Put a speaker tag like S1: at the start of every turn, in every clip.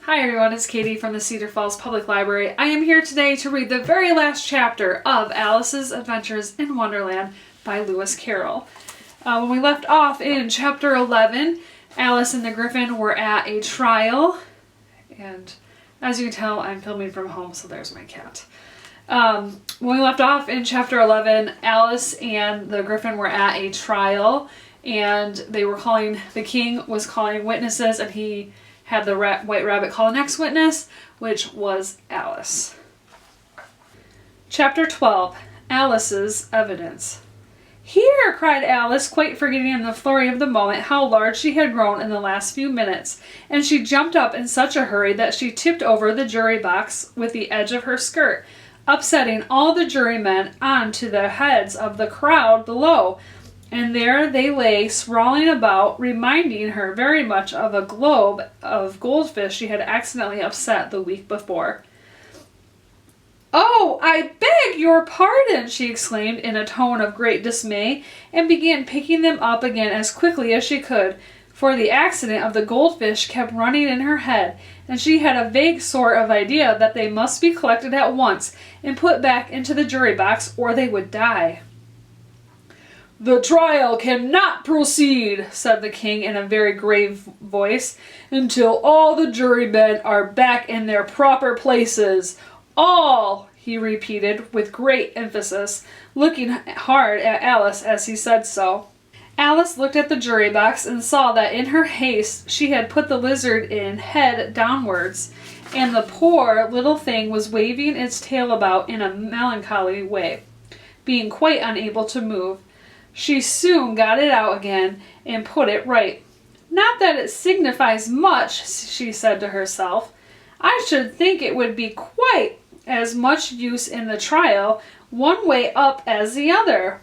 S1: Hi everyone, it's Katie from the Cedar Falls Public Library. I am here today to read the very last chapter of Alice's Adventures in Wonderland by Lewis Carroll. When we left off in chapter 11, Alice and the Griffin were at a trial, and as you can tell, I'm filming from home, so there's my cat. When we left off in chapter 11, Alice and the Griffin were at a trial, and the king was calling witnesses, and he had the White Rabbit call the next witness, which was Alice. Chapter 12, Alice's Evidence. "Here!" cried Alice, quite forgetting in the flurry of the moment how large she had grown in the last few minutes, and she jumped up in such a hurry that she tipped over the jury box with the edge of her skirt, upsetting all the jurymen onto the heads of the crowd below, and there they lay sprawling about, reminding her very much of a globe of goldfish she had accidentally upset the week before. "Oh, I beg your pardon!" she exclaimed in a tone of great dismay, and began picking them up again as quickly as she could, for the accident of the goldfish kept running in her head, and she had a vague sort of idea that they must be collected at once and put back into the jury box, or they would die. "The trial cannot proceed," said the king in a very grave voice, "until all the jurymen are back in their proper places. All," he repeated with great emphasis, looking hard at Alice as he said so. Alice looked at the jury box and saw that in her haste she had put the lizard in head downwards, and the poor little thing was waving its tail about in a melancholy way, being quite unable to move. She soon got it out again and put it right. "Not that it signifies much," she said to herself. "I should think it would be quite as much use in the trial one way up as the other."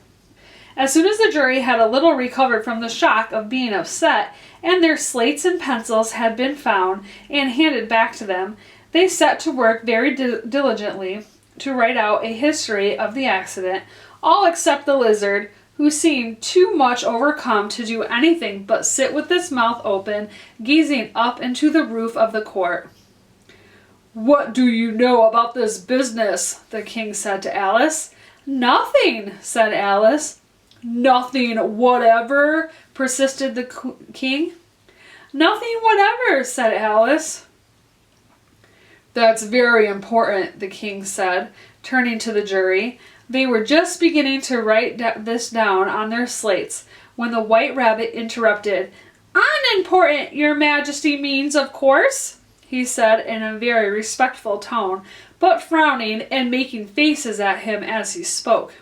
S1: As soon as the jury had a little recovered from the shock of being upset, and their slates and pencils had been found and handed back to them, they set to work very diligently to write out a history of the accident, all except the lizard, who seemed too much overcome to do anything but sit with its mouth open, gazing up into the roof of the court. "What do you know about this business?" the king said to Alice. "Nothing," said Alice. "Nothing whatever?" persisted the king. "Nothing whatever," said Alice. "That's very important," the king said, turning to the jury. They were just beginning to write this down on their slates when the White Rabbit interrupted. "Unimportant, your majesty means, of course," he said in a very respectful tone, but frowning and making faces at him as he spoke.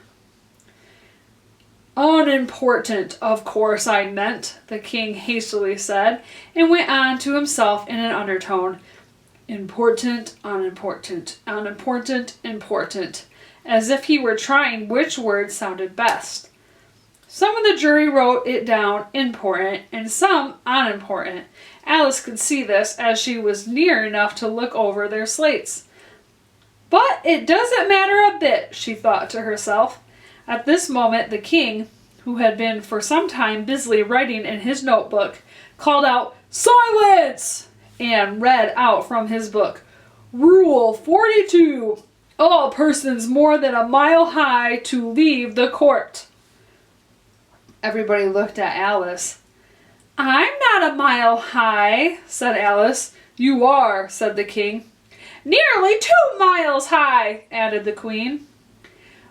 S1: "Unimportant, of course I meant," the king hastily said, and went on to himself in an undertone. "Important, unimportant, unimportant, important," as if he were trying which word sounded best. Some of the jury wrote it down important, and some unimportant. Alice could see this, as she was near enough to look over their slates. "But it doesn't matter a bit," she thought to herself. At this moment the king, who had been for some time busily writing in his notebook, called out, "Silence!" and read out from his book, "Rule 42. All persons more than a mile high to leave the court." Everybody looked at Alice. "I'm not a mile high," said Alice. "You are," said the king. "Nearly 2 miles high," added the queen.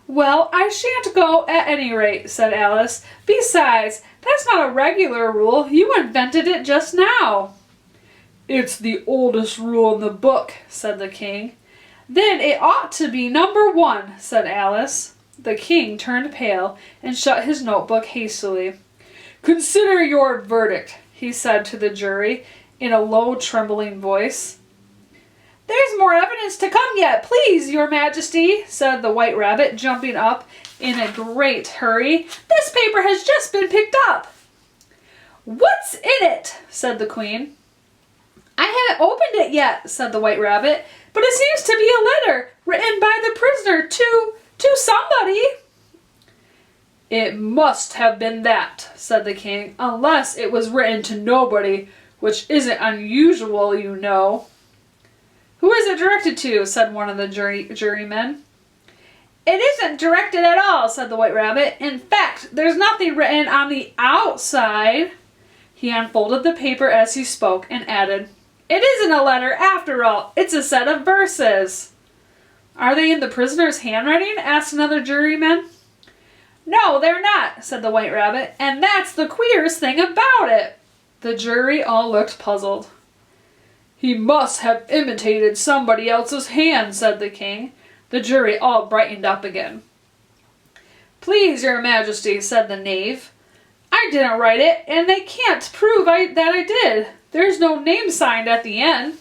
S1: "Well, I shan't go at any rate," said Alice. "Besides, that's not a regular rule. You invented it just now." "It's the oldest rule in the book," said the king. "Then it ought to be number 1, said Alice. The king turned pale and shut his notebook hastily. "Consider your verdict," he said to the jury in a low, trembling voice. "There's more evidence to come yet, please, your majesty," said the White Rabbit, jumping up in a great hurry. "This paper has just been picked up." "What's in it?" said the queen. "I haven't opened it yet," said the White Rabbit, "but it seems to be a letter written by the prisoner to somebody." "It must have been that," said the king, "unless it was written to nobody, which isn't unusual, you know." Who is it directed to? Said one of the jurymen. It isn't directed at all, said the White Rabbit. In fact, there's nothing written on the outside. He unfolded the paper as he spoke and added, It isn't a letter after all. It's a set of verses. Are they in the prisoner's handwriting? Asked another juryman. No, they're not, said the White Rabbit, and that's the queerest thing about it. The jury all looked puzzled. He must have imitated somebody else's hand, said the king. The jury all brightened up again. Please, your majesty, said the knave. I didn't write it, and they can't prove that I did. There's no name signed at the end.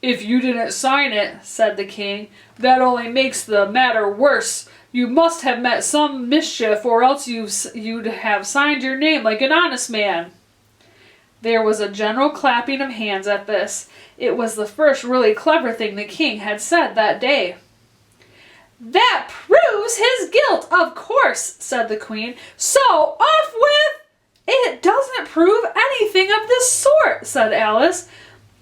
S1: If you didn't sign it, said the king, that only makes the matter worse. You must have met some mischief, or else you'd have signed your name like an honest man. There was a general clapping of hands at this. It was the first really clever thing the king had said that day. That proves his guilt, of course, said the queen. So off with... It doesn't prove anything of this sort, said Alice.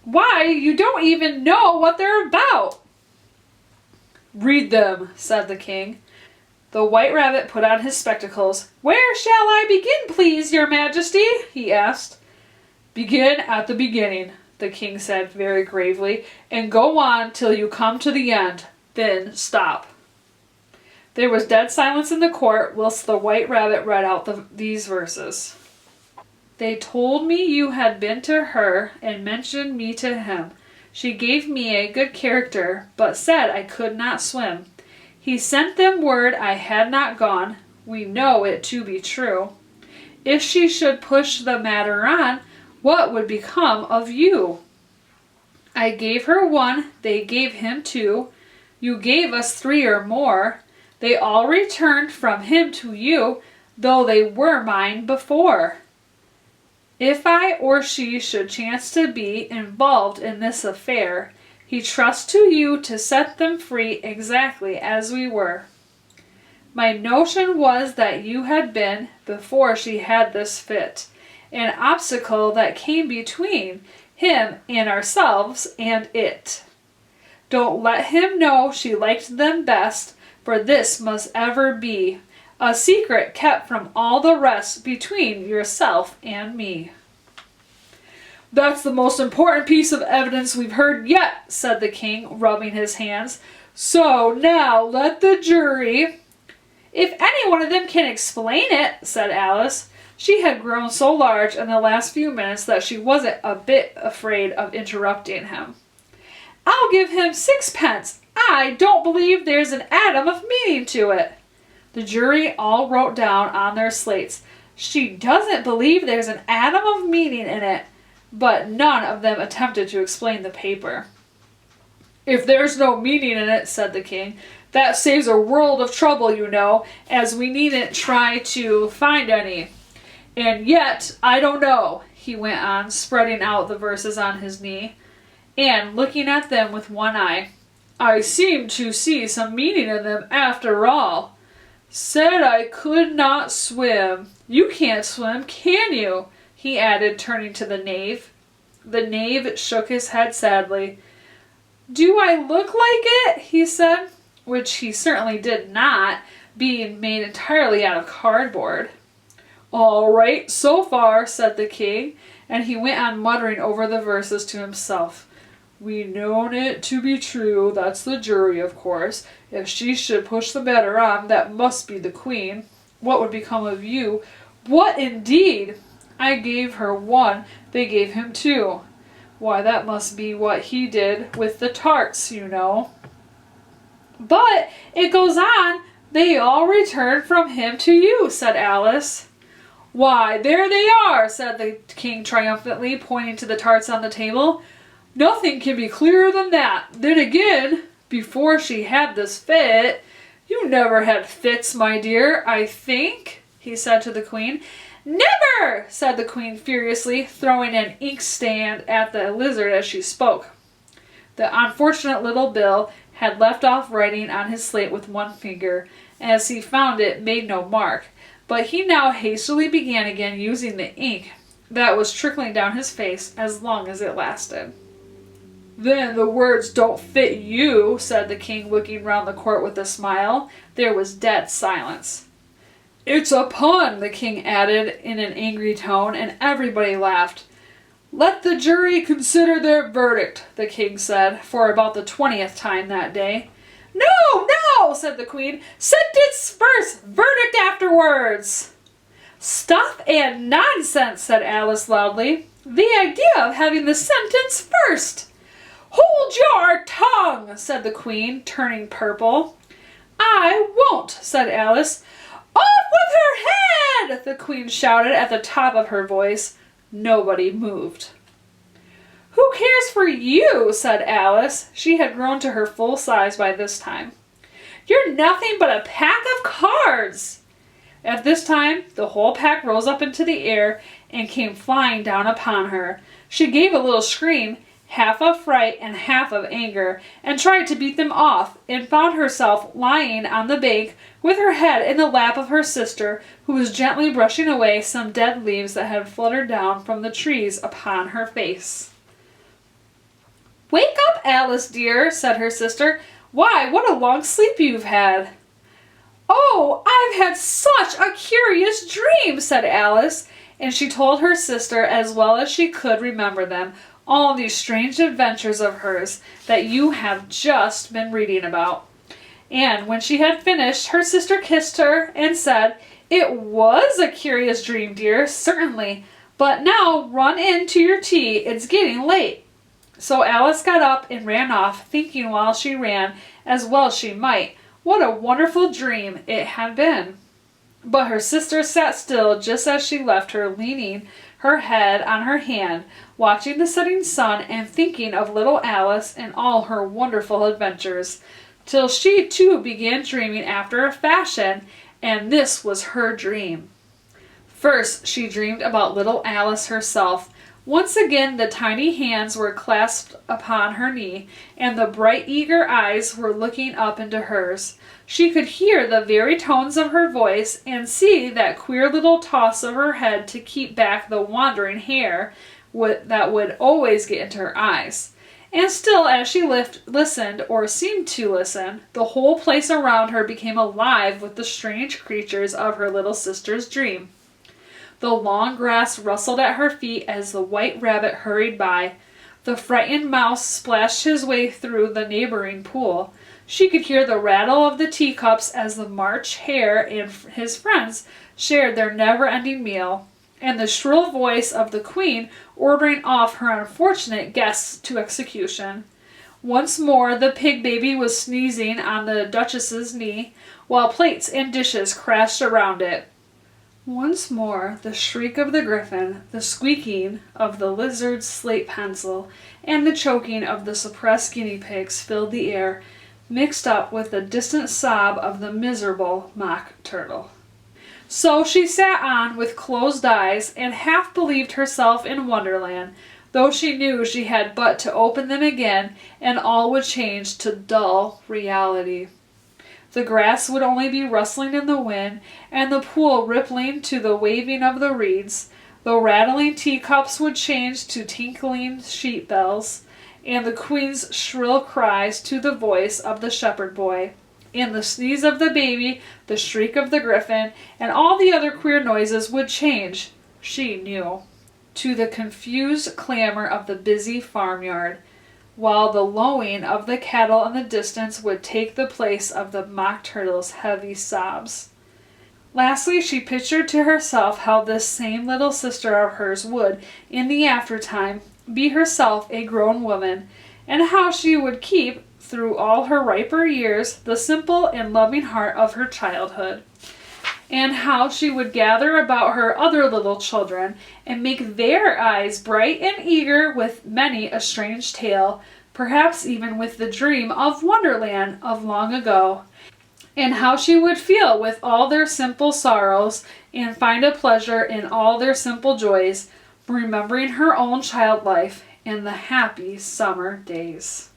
S1: Why, you don't even know what they're about. Read them, said the king. The White Rabbit put on his spectacles. Where shall I begin, please, your majesty? He asked. Begin at the beginning, the king said very gravely, and go on till you come to the end. Then stop. There was dead silence in the court whilst the White Rabbit read out these verses. They told me you had been to her and mentioned me to him. She gave me a good character, but said I could not swim. He sent them word I had not gone. We know it to be true. If she should push the matter on, what would become of you? I gave her 1, they gave him 2. You gave us 3 or more. They all returned from him to you, though they were mine before. If I or she should chance to be involved in this affair, he trusts to you to set them free exactly as we were. My notion was that you had been, before she had this fit, an obstacle that came between him and ourselves and it. Don't let him know she liked them best, for this must ever be a secret kept from all the rest between yourself and me. That's the most important piece of evidence we've heard yet, said the king, rubbing his hands. So now let the jury... If any one of them can explain it, said Alice. She had grown so large in the last few minutes that she wasn't a bit afraid of interrupting him. I'll give him 6 pence. I don't believe there's an atom of meaning to it. The jury all wrote down on their slates, She doesn't believe there's an atom of meaning in it, but none of them attempted to explain the paper. If there's no meaning in it, said the king, that saves a world of trouble, you know, as we needn't try to find any. And yet, I don't know, he went on, spreading out the verses on his knee, and looking at them with one eye. I seem to see some meaning in them after all. Said I could not swim. You can't swim, can you? He added, turning to the knave. The knave shook his head sadly. Do I look like it? He said, which he certainly did not, being made entirely out of cardboard. All right, so far, said the king, and he went on muttering over the verses to himself. We known it to be true, that's the jury, of course. If she should push the matter on, that must be the queen. What would become of you? What indeed? I gave her 1, they gave him 2. Why, that must be what he did with the tarts, you know. But it goes on, they all returned from him to you, said Alice. Why, there they are, said the king triumphantly, pointing to the tarts on the table. Nothing can be clearer than that. Then again, before she had this fit, you never had fits, my dear, I think, he said to the queen. Never, said the queen furiously, throwing an inkstand at the lizard as she spoke. The unfortunate little Bill had left off writing on his slate with one finger, as he found it made no mark, but he now hastily began again using the ink that was trickling down his face as long as it lasted. "Then the words don't fit you," said the king, looking round the court with a smile. There was dead silence. "It's a pun," the king added in an angry tone, and everybody laughed. "Let the jury consider their verdict," the king said, for about the 20th time that day. "No, no," said the queen. "Sentence first, verdict afterwards." "Stuff and nonsense," said Alice loudly. "The idea of having the sentence first." "Hold your tongue," said the queen, turning purple. "I won't," said Alice. "Off with her head!" the queen shouted at the top of her voice. Nobody moved. "Who cares for you?" said Alice. She had grown to her full size by this time. "You're nothing but a pack of cards." At this time, the whole pack rose up into the air and came flying down upon her. She gave a little scream, half of fright and half of anger, and tried to beat them off, and found herself lying on the bank with her head in the lap of her sister, who was gently brushing away some dead leaves that had fluttered down from the trees upon her face. "Wake up, Alice dear," said her sister. "Why, what a long sleep you've had." "Oh, I've had such a curious dream," said Alice, and she told her sister, as well as she could remember them, all these strange adventures of hers that you have just been reading about. And when she had finished, her sister kissed her and said, "It was a curious dream, dear, certainly, but now run in to your tea, it's getting late." So Alice got up and ran off, thinking while she ran, as well she might, what a wonderful dream it had been. But her sister sat still just as she left her, leaning her head on her hand, watching the setting sun and thinking of little Alice and all her wonderful adventures, till she too began dreaming after a fashion, and this was her dream. First she dreamed about little Alice herself. Once again the tiny hands were clasped upon her knee, and the bright eager eyes were looking up into hers. She could hear the very tones of her voice, and see that queer little toss of her head to keep back the wandering hair that would always get into her eyes. And still, as she listened, or seemed to listen, the whole place around her became alive with the strange creatures of her little sister's dream. The long grass rustled at her feet as the white rabbit hurried by. The frightened mouse splashed his way through the neighboring pool. She could hear the rattle of the teacups as the March Hare and his friends shared their never-ending meal, and the shrill voice of the queen ordering off her unfortunate guests to execution. Once more the pig baby was sneezing on the Duchess's knee, while plates and dishes crashed around it. Once more the shriek of the griffin, the squeaking of the lizard's slate pencil, and the choking of the suppressed guinea pigs filled the air, mixed up with the distant sob of the miserable mock turtle. So she sat on with closed eyes, and half believed herself in Wonderland, though she knew she had but to open them again, and all would change to dull reality. The grass would only be rustling in the wind, and the pool rippling to the waving of the reeds. The rattling teacups would change to tinkling sheep bells, and the queen's shrill cries to the voice of the shepherd boy, and the sneeze of the baby, the shriek of the griffin, and all the other queer noises would change, she knew, to the confused clamor of the busy farmyard, while the lowing of the cattle in the distance would take the place of the mock turtle's heavy sobs. Lastly, she pictured to herself how this same little sister of hers would, in the aftertime, be herself a grown woman, and how she would keep, through all her riper years, the simple and loving heart of her childhood, and how she would gather about her other little children, and make their eyes bright and eager with many a strange tale, perhaps even with the dream of Wonderland of long ago, and how she would feel with all their simple sorrows, and find a pleasure in all their simple joys, remembering her own child life in the happy summer days.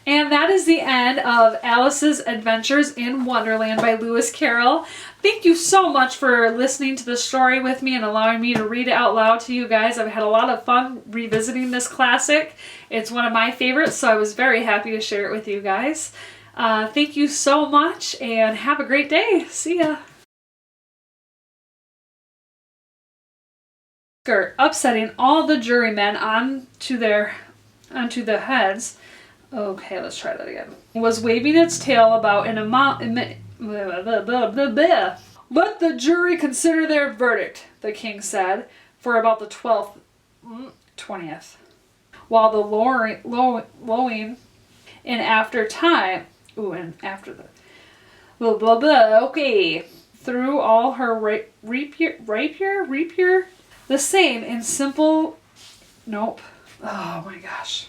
S1: And that is the end of Alice's Adventures in Wonderland by Lewis Carroll. Thank you so much for listening to the story with me and allowing me to read it out loud to you guys. I've had a lot of fun revisiting this classic. It's one of my favorites, so I was very happy to share it with you guys. Thank you so much, and have a great day. See ya. Upsetting all the jurymen onto the heads. Okay, let's try that again. Was waving its tail about in a Let the jury consider their verdict, the king said, for about the 20th. While the lowing in after time, and after the blah blah blah, okay, through all her rapier, the same in simple, nope, oh my gosh.